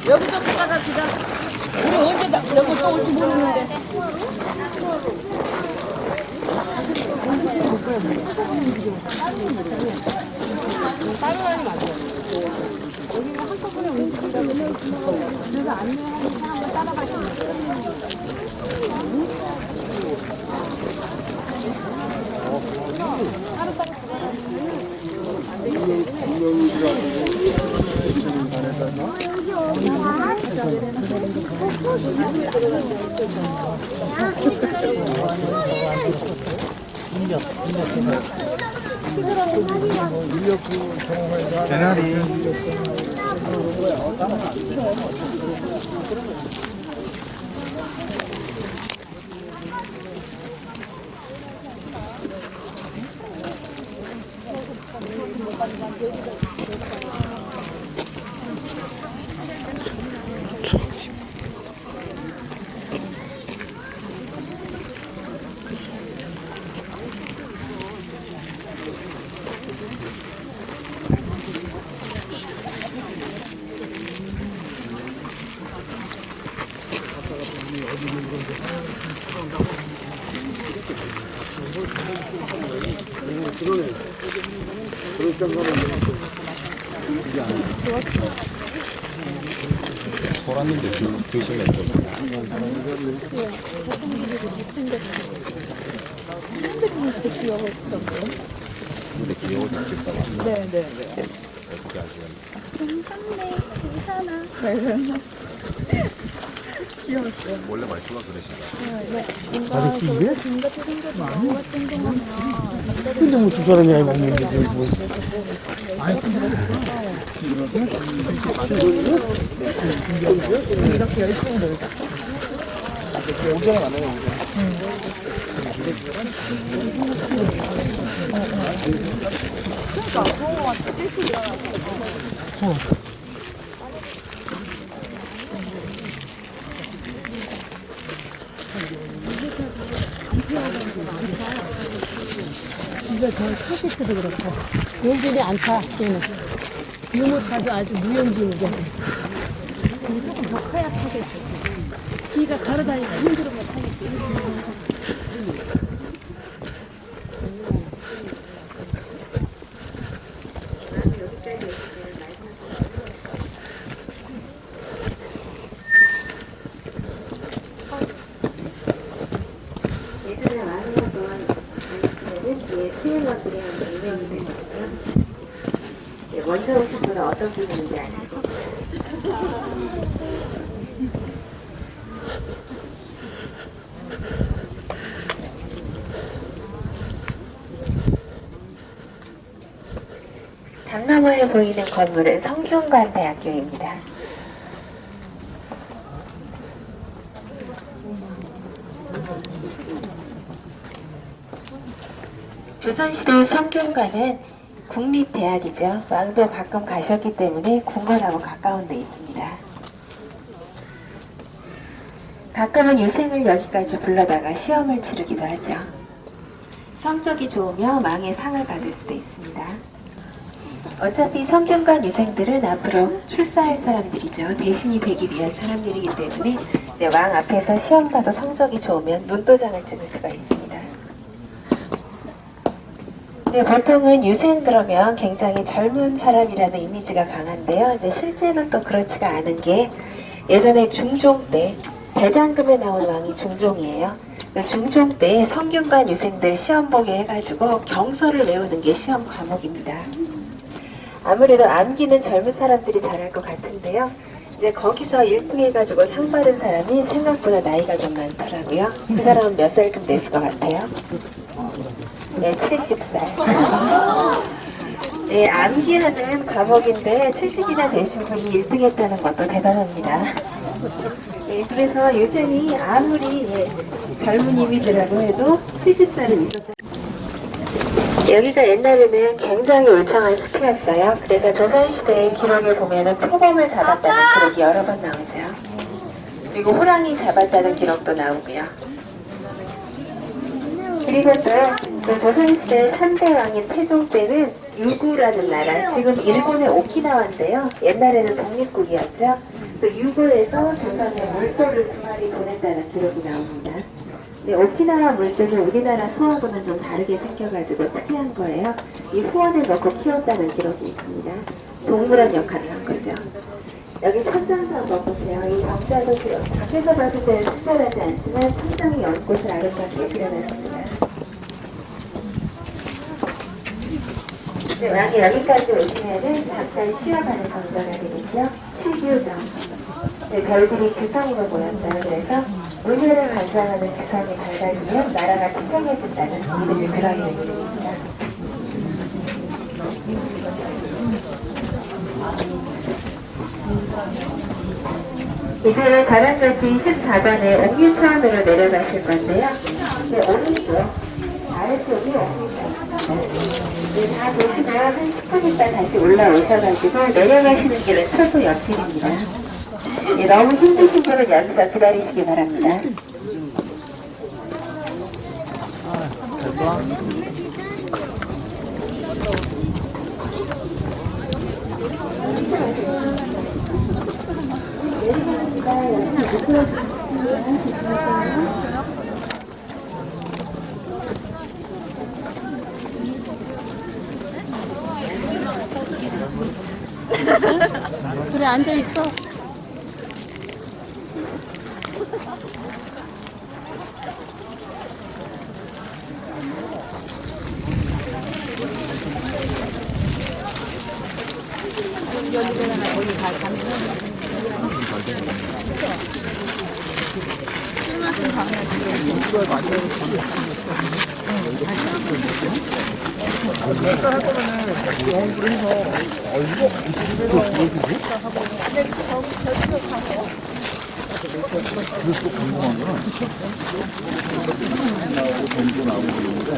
여기도 갔다가 지가 우리 언제 여기 또 올지 모르는데. 따라가는 거 아니야? 여기가 한꺼번에 움직이다 보면 그래서 안내하는 사람을 따라가시는 따로따로 들어가면 안 되기 때문에 개나리. 소라님도 드시면 좀 근데 귀여워 죽겠다고 네네네. 어떻게 하시면 괜찮네. 괜찮아. 귀여웠어요. 원래 말투가 그러시다 뭔가 저렇게 중같이 생겨서 너무같이 행동하면 근데 뭐 집사람이 아니 먹는 게 뭐. 이렇게 열심히 놀자. 오전에 만나요, 오전. 이거 저 소시트도 그렇고 용진이 않다. 얘는 유모차도 아주 무용지우게. 조금 더 커야 타겠지. 지가 걸어다니기 힘들으면 타겠지. 예전에 많은 동안 뒤에 트인 것들이 한 유명이 되거든요. 먼저 오신 분은 어떤 분인지 아시죠? 당나무에 보이는 건물은 성균관대학교입니다. 조선시대 성균관은 국립대학이죠. 왕도 가끔 가셨기 때문에 궁궐하고 가까운 데 있습니다. 가끔은 유생을 여기까지 불러다가 시험을 치르기도 하죠. 성적이 좋으며 왕의 상을 받을 수도 있습니다. 어차피 성균관 유생들은 앞으로 출사할 사람들이죠. 대신이 되기 위한 사람들이기 때문에 이제 왕 앞에서 시험 봐서 성적이 좋으면 눈도장을 찍을 수가 있습니다. 네, 보통은 유생 그러면 굉장히 젊은 사람이라는 이미지가 강한데요. 이제 실제는 또 그렇지가 않은 게 예전에 중종 때 대장금에 나온 왕이 중종이에요. 그 중종 때 성균관 유생들 시험 보게 해가지고 경서를 외우는 게 시험 과목입니다. 아무래도 암기는 젊은 사람들이 잘할 것 같은데요. 이제 거기서 1등 해가지고 상 받은 사람이 생각보다 나이가 좀 많더라고요. 그 사람은 몇 살쯤 됐을 것 같아요? 네, 70살. 네, 암기하는 과목인데 70이나 되신 분이 1등 했다는 것도 대단합니다. 네, 그래서 유생이 아무리 젊은 이미지라고 해도 70살은 있었다. 여기가 옛날에는 굉장히 울창한 숲이었어요. 그래서 조선시대의 기록에 보면은 표범을 잡았다는 기록이 여러 번 나오죠. 그리고 호랑이 잡았다는 기록도 나오고요. 그리고 또 그 조선시대 3대 왕인 태종 때는 유구라는 나라, 지금 일본의 오키나와인데요. 옛날에는 독립국이었죠. 그 유구에서 조선에 물소를 2마리 보냈다는 기록이 나옵니다. 네, 오키나와 물소는 우리나라 소하고는 좀 다르게 생겨가지고 특이한 거예요. 이 후원을 넣고 키웠다는 기록이 있습니다. 동물원 역할을 한 거죠. 여기 천장도 한번 보세요. 이 경자도 밖에서 봤을 때는 특별하지 않지만 천장이 연꽃을 아름답게 그려놨습니다. 네, 왕이 여기까지 오시면은 잠깐 쉬어가는 정도가 되겠죠. 추규정. 네, 별들이 규성으로 보였어요. 그래서 은혜를 감상하는 주선이 밝아지면 나라가 태평해진다는 믿음이 들어있는 이름입니다. 이제 저랑같이 14번에 옥류차원으로 내려가실 건데요. 네, 오른쪽 아래쪽이 옥류차원입니다. 네, 다 보시고 한 10분 있다 다시 올라오셔가지고 내려가시는 길은 초소 옆집입니다. 네, 너무 힘드신 분은 여기서 기다리시기 바랍니다. 그래 앉아 있어. 쌀 거면은 영어를 해서 그래서 궁금한 거는 나오고 전도 나오고 그러는데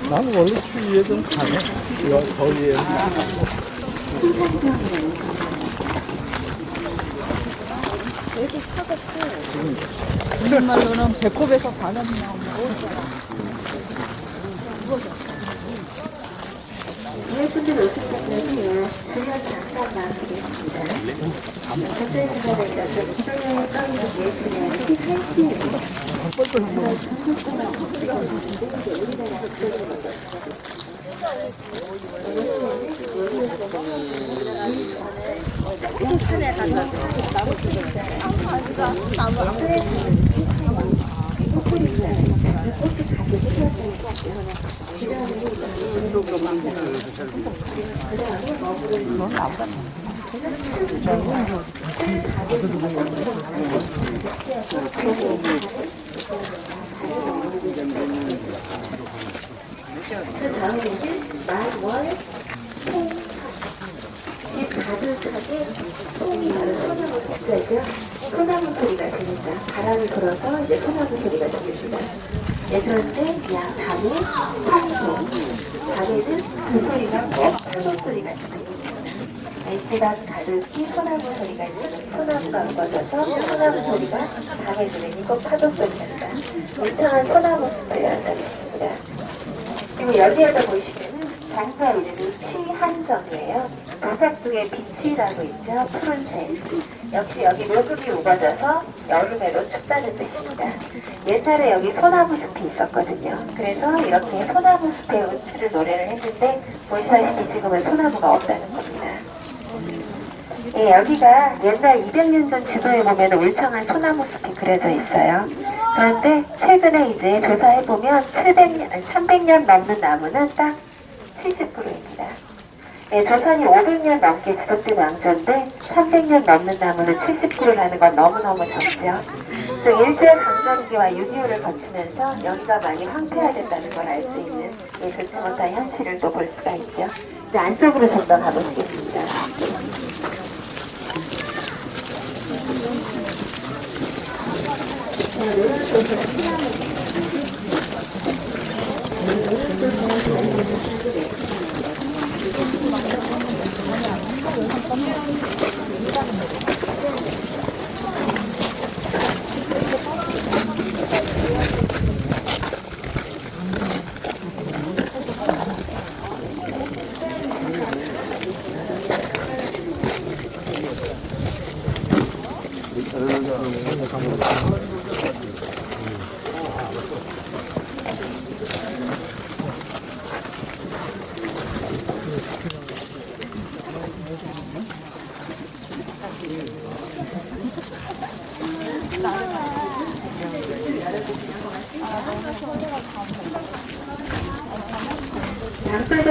나는 원래 추위에 좀 강해. 더위에. 우리말로는 배꼽에서 바람이 나온다고. 이해분들 오실 때까지 주변 잠깐만 드리겠습니다. 현재 시간에 있어서 기존의 빵으로 예술이 1시입니다. 그 다음에는 말월 집 가득하게 송이 바로 소나무 독자죠. 소나무 소리가 들립니다. 바람이 불어서 이제 소나무 소리가 들립니다. 네, 그런데 밤에 청소, 밤에는 그 소리가 파도 소리가 들립니다. 집안 가득히 소나무 소리가 있으면 소나무가 뻗어서 소나무 소리가 밤에 들리니 꼭 파도 소리가 난다. 울창한 소나무 숲을 연상했습니다. 그리고 여기에서 보시면은 장사 이름이 취한정이에요. 보석 중에 빛이라고 있죠. 푸른색. 역시 여기 녹음이 우거져서 여름에도 춥다는 뜻입니다. 옛날에 여기 소나무 숲이 있었거든요. 그래서 이렇게 소나무 숲의 운치를 노래를 했는데 보시다시피 지금은 소나무가 없다는 겁니다. 예, 여기가 옛날 200년 전 지도에 보면 울창한 소나무 숲이 그려져 있어요. 그런데 최근에 이제 조사해보면 300년 넘는 나무는 딱 70%입니다. 예, 조선이 500년 넘게 지속된 왕조인데 300년 넘는 나무는 70%라는 건 너무너무 적죠. 일제강점기와 6.25를 거치면서 여기가 많이 황폐화됐다는 걸 알 수 있는 좋지 못한 현실을 또 볼 수가 있죠. 이제 안쪽으로 좀 더 가보시겠습니다.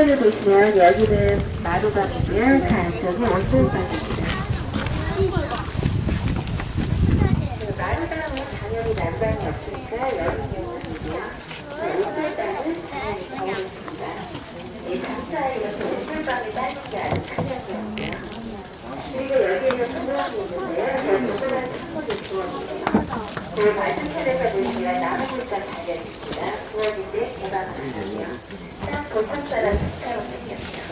안쪽을 보시면 여기는 마루방이고요. 그 안쪽이 온돌방입니다. 마루방은 당연히 난방이 없으니까 여기 경우는요. 온돌방은 당연히 겨울에 있습니다. 이 장사에 이렇게 온돌방을 따는 게 아주 특이하고요. 그리고 여기에는 조그만이 있는데요. 저 조그만 창문이 주워지네요. 그 발전편에서 보시면 나무물감 달려있습니다. 주워질 때 개방하거든요. 딱 보통처럼 식처럼 생겼어요.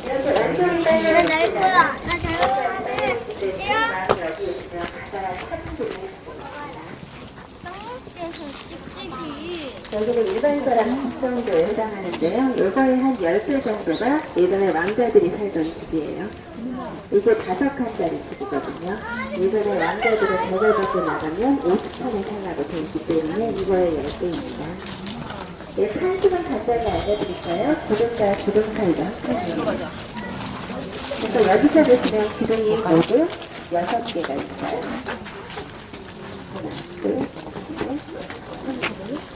이렇게 완전히 딸려있는 날 거야. 나 잘못하네. 마음이 여기 오시면 가다가 사진들이 있습니다. 여기는 일반 사람 집 정도에 해당하는데요. 요거의 한 10배 정도가 예전에 왕자들이 살던 집이에요. 이게 5칸짜리 집이거든요. 예전에 왕자들은 벽을 벗고 나가면 50칸을 살라고 돼 있기 때문에 이거의 10배입니다. 네, 판식은 간단히 알려드릴까요? 기둥과 기둥 사이가 합쳐집니다. 그래서 여기서 보시면 기둥이 모두 6개가 있어요. 하나, 둘, 셋.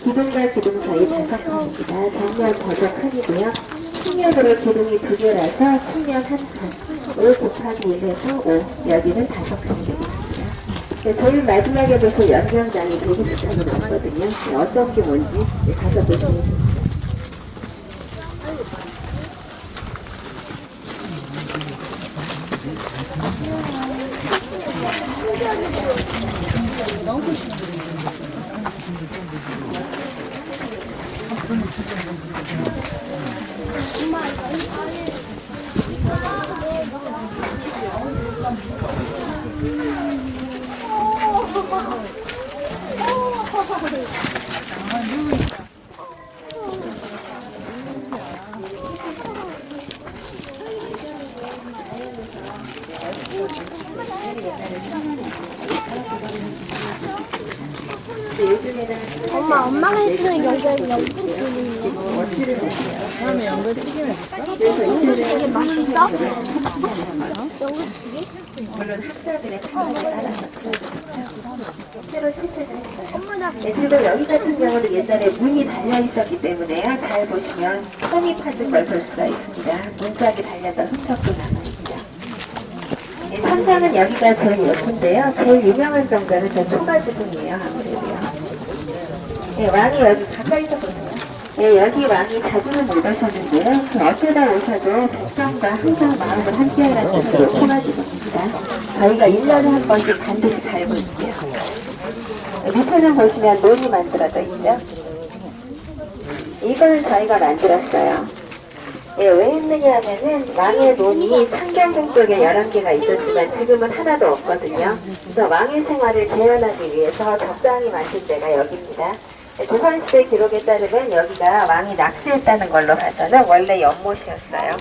기둥과 기둥 사이 5칸입니다. 정면 버저칸이고요. 측면으로 기둥이 2개라서 측면 1칸, 5 곱하기 1에서 5, 여기는 5칸이 되겠습니다. 제일 마지막에 보면 연장장이 120칸이 넘거든요. 어떤 게 뭔지 가서 보시면 됩니다. 엄마, 엄마가 해주는 연결이 연극 다음에 연골 튀김을 줄까? 되게 맛있어? 연극 물론 학자들의 판단에 따라서 새로 채택을 했어요. 엄마 나 네, 그리고 여기 같은 경우는 옛날에 문이 달려 있었기 때문에요. 잘 보시면 끈이 파진 걸 볼 수가 있습니다. 문짝이 달렸던 흔적도 남아있죠. 네, 천장은 여기가 제일 예쁜데요. 제일 유명한 정자는 저 초가지붕이에요. 아무래도요. 네, 왕이 여기 가까이서 보세요. 네, 여기 왕이 자주는 못 오셨는데요. 어쩌다 오셔도 백성과 항상 마음을 함께하라는 뜻으로 초가지붕입니다. 저희가 1년에 한 번씩 반드시 갈고 있고요. 밑에는 보시면 논이 만들어져 있죠. 이거는 저희가 만들었어요. 예, 왜 했느냐 하면은 왕의 논이 창경궁 쪽에 11개가 있었지만 지금은 하나도 없거든요. 그래서 왕의 생활을 재현하기 위해서 적당히 만든 데가 여기입니다. 예, 조선시대 기록에 따르면 여기가 왕이 낚시했다는 걸로 봐서는 원래 연못이었어요.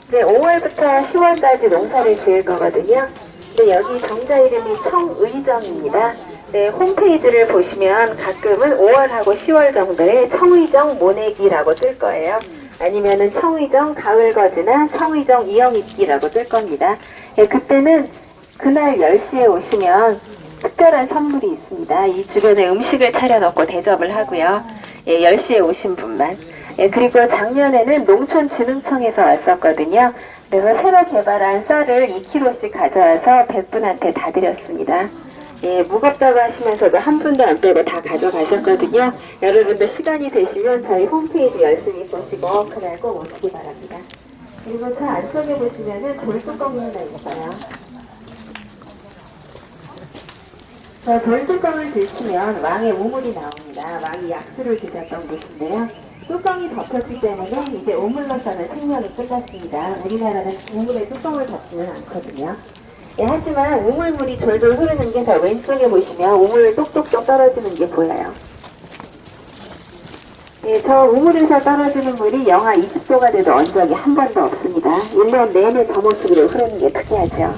이제 5월부터 10월까지 농사를 지을 거거든요. 근데 여기 정자 이름이 청의정입니다. 네, 홈페이지를 보시면 가끔은 5월하고 10월 정도에 청의정 모내기라고 뜰 거예요. 아니면은 청의정 가을거지나 청의정 이영입기라고 뜰 겁니다. 예, 그때는 그날 10시에 오시면 특별한 선물이 있습니다. 이 주변에 음식을 차려놓고 대접을 하고요. 예, 10시에 오신 분만. 예, 그리고 작년에는 농촌진흥청에서 왔었거든요. 그래서 새로 개발한 쌀을 2kg씩 가져와서 100분한테 다 드렸습니다. 예, 무겁다고 하시면서도 한 분도 안 빼고 다 가져가셨거든요. 여러분도 시간이 되시면 저희 홈페이지 열심히 보시고 그날 꼭 오시기 바랍니다. 그리고 저 안쪽에 보시면은 돌뚜껑이 하나 있어요. 저 돌뚜껑을 들치면 왕의 우물이 나옵니다. 왕이 약수를 드셨던 곳인데요. 뚜껑이 덮였기 때문에 이제 우물로서는 생명이 끝났습니다. 우리나라는 우물에 뚜껑을 덮지는 않거든요. 예, 하지만 우물물이 졸졸 흐르는 게 저 왼쪽에 보시면 우물 똑똑똑 떨어지는 게 보여요. 예, 저 우물에서 떨어지는 물이 영하 20도가 돼도 언 적이 한 번도 없습니다. 1년 내내 저 모습으로 흐르는 게 특이하죠.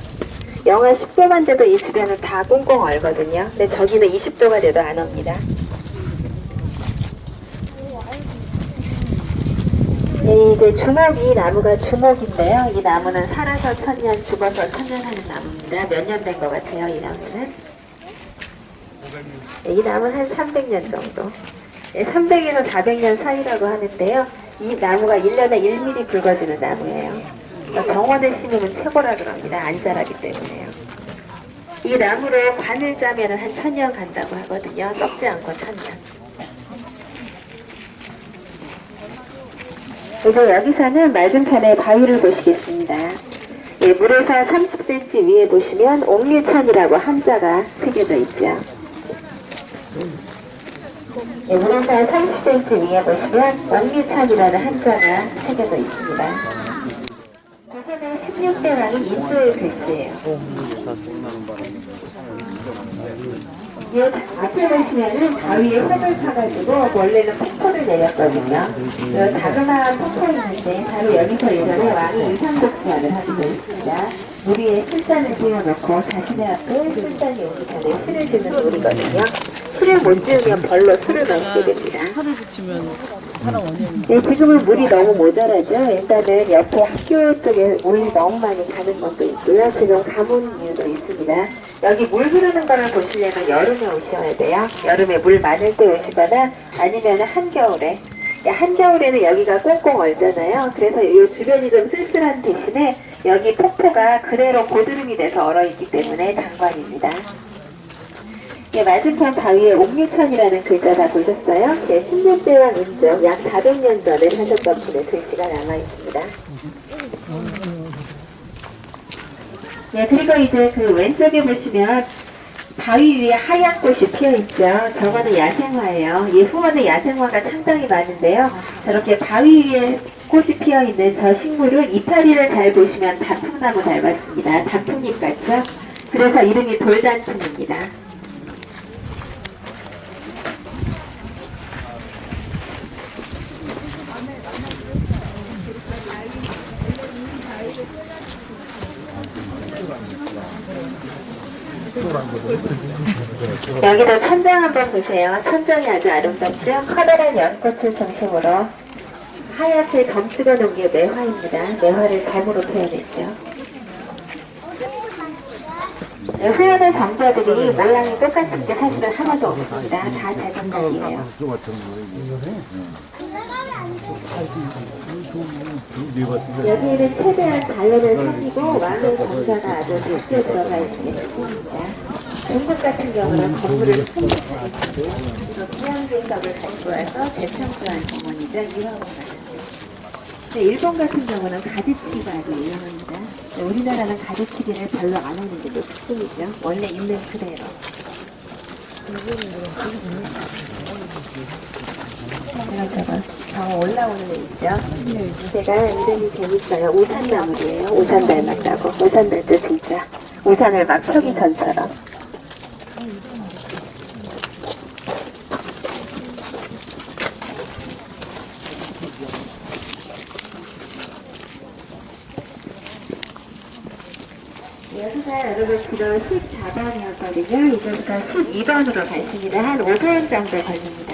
영하 10도만 돼도 이 주변은 다 꽁꽁 얼거든요. 근데 저기는 20도가 돼도 안 옵니다. 네, 이제 주목이 나무가 주목인데요. 이 나무는 살아서 1000년, 죽어서 1000년 하는 나무입니다. 몇 년 된 것 같아요, 이 나무는? 네, 이 나무는 한 300년 정도. 300에서 400년 사이라고 하는데요. 이 나무가 1년에 1mm 붉어지는 나무예요. 정원에 심으면 최고라 그럽니다. 안 자라기 때문에요. 이 나무로 관을 짜면 한 1000년 간다고 하거든요. 썩지 않고 1000년. 이제 여기서는 맞은편에 바위를 보시겠습니다. 예, 물에서 30cm 위에 보시면 옥류천이라고 한자가 새겨져 있죠. 예, 물에서 30cm 위에 보시면 옥류천이라는 한자가 새겨져 있습니다. 조선의 16대 왕인 인조의 글씨예요. 이 앞에 보시면은 바위에 흙을 파가지고 원래는 폭포를 내렸거든요. 자그마한 폭포 있는데 바로 여기서 예전에 왕이 유상독수화를 하기도 했습니다. 물 위에 술잔을 띄워놓고 자신의 앞에 술잔이 오기 전에 술을 주는 물이거든요. 술을 못 주면 벌로 술을 마시게 됩니다. 살을 붙이면 사람 원형. 네, 지금은 물이 너무 모자라죠. 일단은 옆에 학교 쪽에 물이 너무 많이 가는 것도 있고요. 지금 가뭄 이유도 있습니다. 여기 물 흐르는 거를 보시려면 여름에 오셔야 돼요. 여름에 물 많을 때 오시거나 아니면 한겨울에. 한겨울에는 여기가 꽁꽁 얼잖아요. 그래서 이 주변이 좀 쓸쓸한 대신에 여기 폭포가 그대로 고드름이 돼서 얼어있기 때문에 장관입니다. 예, 맞은편 바위에 옥류천이라는 글자 다 보셨어요? 예, 16대왕 인조 약 400년 전에 하셨던 분의 글씨가 남아있습니다. 네, 그리고 이제 그 왼쪽에 보시면 바위 위에 하얀 꽃이 피어있죠. 저거는 야생화예요. 이 후원의 야생화가 상당히 많은데요. 저렇게 바위 위에 꽃이 피어있는 저 식물은 이파리를 잘 보시면 단풍나무 닮았습니다. 단풍잎 같죠? 그래서 이름이 돌단풍입니다. 여기도 천장 한번 보세요. 천장이 아주 아름답죠? 커다란 연꽃을 중심으로 하얗게 점 찍어 놓은 게 매화입니다. 매화를 점으로 표현했죠. 네, 후연의 정자들이 모양이 똑같은 게 사실은 하나도 없습니다. 다 자전거이에요. 여기에는 최대한 자연을 살리고 왕의 정자가 아주 적게 들어가 있는 게 특징입니다. 중국 같은 경우는 건물을 승립하고 태양계석을 가지고 와서 재창조한 정원이죠. 이화원 같은데. 일본 같은 경우는 가지치기가 아주 유명합니다. 우리나라는 가지치기를 별로 안 하는 게 특징이죠. 원래 있는 그대로. 저 올라오는 애 있죠? 제가 이름이 재밌어요. 우산나물이에요. 우산 닮았다고. 우산 닮때 진짜. 우산을 막 펴기 전처럼. 여기가 여러분 지금 14번이었거든요. 이제부터 12번으로 가십니다. 한 5분 정도 걸립니다.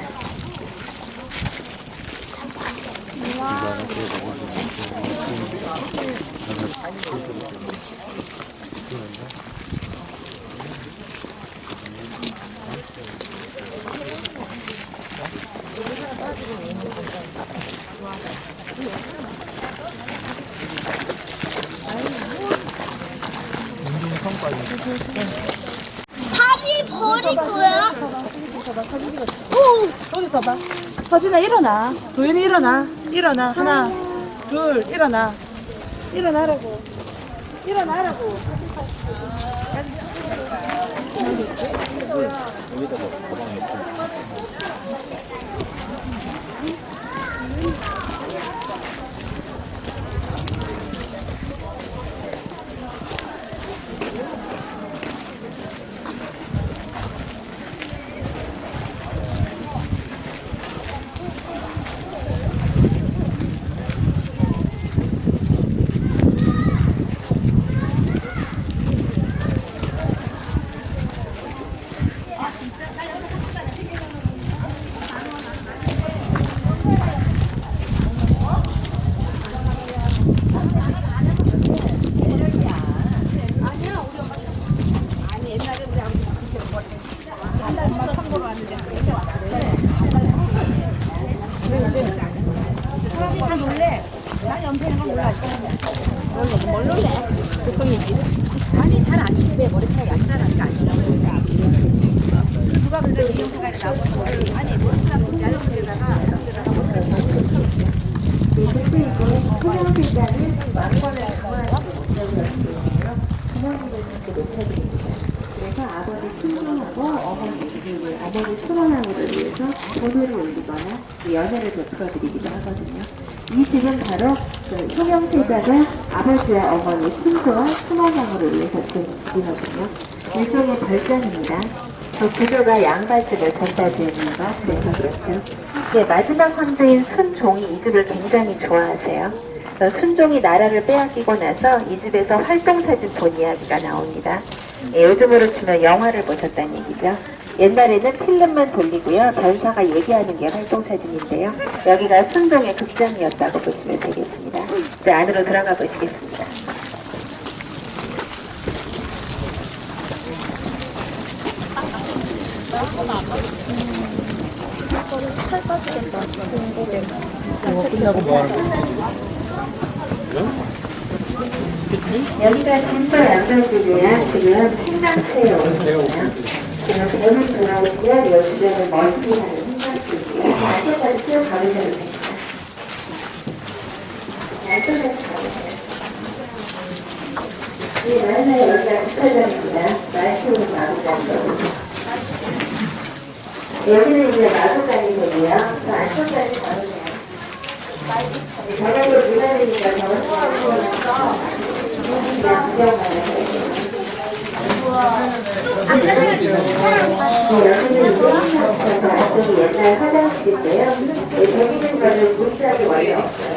다리 버릴 거야? 저기 서봐. 서진아 일어나. 도윤이 일어나. 일어나. 하나, 둘, 일어나. 일어나라고. 일어나라고. 보통이지. 아니 잘 안 신대. 머리카락이 얇잖아니까 안 신어. 누가 그래도 미용사가 나보고 아니 머리카락 얇은 데다가 소형세자는 왕권을 강화하는 목적이었는데요. 부모님을 그렇게 높여드립니다. 그래서 아버지 신중하고 어머니 소망함으로 위해서 보도를 올리거나 연애를 베풀어드리기도 하거든요. 이 집은 바로 그 소형세자가 아버지와 어머니 신조와 수모양으로 위해서 지은 집이거든요. 일종의 별장입니다. 그 구조가 양발집을 전달되는가 그래서 그렇죠. 예, 마지막 황제인 순종이 이 집을 굉장히 좋아하세요. 순종이 나라를 빼앗기고 나서 이 집에서 활동사진 본 이야기가 나옵니다. 예, 요즘으로 치면 영화를 보셨다는 얘기죠. 옛날에는 필름만 돌리고요. 전사가 얘기하는 게 활동사진인데요. 여기가 순종의 극장이었다고 보시면 되겠습니다. 이제 안으로 들어가 보시겠습니다. 이거 끝나고 뭐 하는 거야? 여기가 진짜 양반집이야. 지금 생강채에 오셨어요. 지금 배문 들어오시면 이 주변을 멀티 하는 생강집이에요. 앞에까지 쭉 가보셔도 됩니다. 안쪽까지 가보세요. 이 맨날 여기가 주차장입니다. 말씀은 마구간도. 여기는 이제 마구간이고요. 저 안쪽까지 가보세요. 저녁에 물어내니까 저는 그냥 구경만 해요. 여기는 이제 안쪽이 옛날 화장실인데요. 재밌는 거는 문짝이 원래 없어요.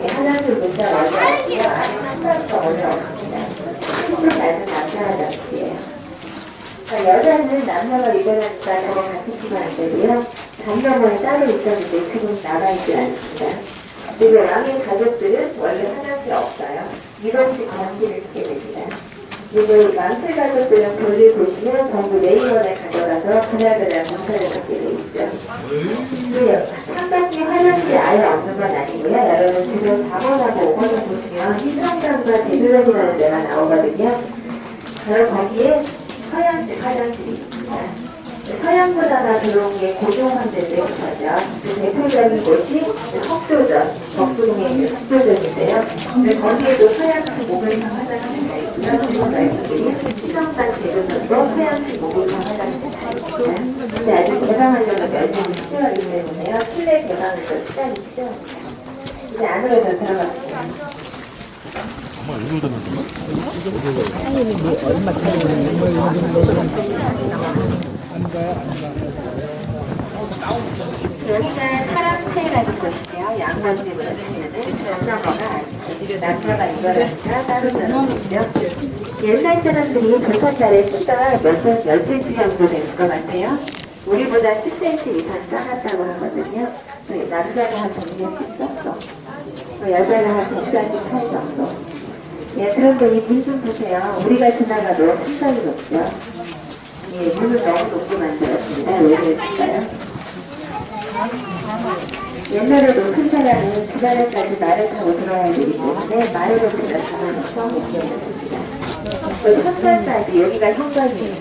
화장실 문짝 원래 없고요. 안에 한번도 원래 없습니다. 신분 낮은 남자 화장실이에요. 여자는 남녀가 입원하니까 저거 같이 쓰면 안 되고요. 장병원에 따로 있었는데 지금 남아있지 않습니다. 그리고 왕의 가족들은 원래 화장실 없어요. 이동식 변기를 쓰게 됩니다. 그리고 왕실 가족들은 볼일 보시면 전부 네이버에 가져가서 그날그날 검사를 받게 돼 있죠. 그리고 상당히 화장실이 아예 없는 건 아니고요. 여러분 지금 4번하고 5번을 보시면 희성당과 대교련이라는 데가 나오거든요. 바로 거기에 서양식 화장실이 있습니다. 서양보다가 들어온 게 고종황 때부터죠. 그 대표적인 곳이 석조전, 덕수궁에 있는 석조전인데요. 거기에도 서양식 목욕탕 화장실이 있고요. 그리고 말씀드린 시정산 대조전도 서양식 목욕탕 화장실이 있습니다. 근데 아직 개방하려면 몇 년이 필요하기 때문에요. 실내 개방은 좀 시간이 필요합니다. 이제 안으로 좀 들어갑시다. 여기가 사랑채라는 곳이고요. 양반집으로 치면은 남녀가 남녀가 이거라니까 따로 들어있죠. 옛날 사람들이 조사살의 키가 몇 cm 정도 되는 것 같아요. 우리보다 10cm 이상 작았다고 하거든요. 남자가 한 160 정도, 여자가 한 148 정도. 예, 그런데 이 문 좀 보세요. 우리가 지나가도 상당히 높죠. 예, 문을 너무 높게 만들었습니다. 왜 그랬을까요? 옛날에 높은 사람은 지하철까지 말을 타고 들어와야 되기 때문에 말을 높이다 잡아놓고 못 견뎠습니다. 현관까지, 여기가 현관이에요.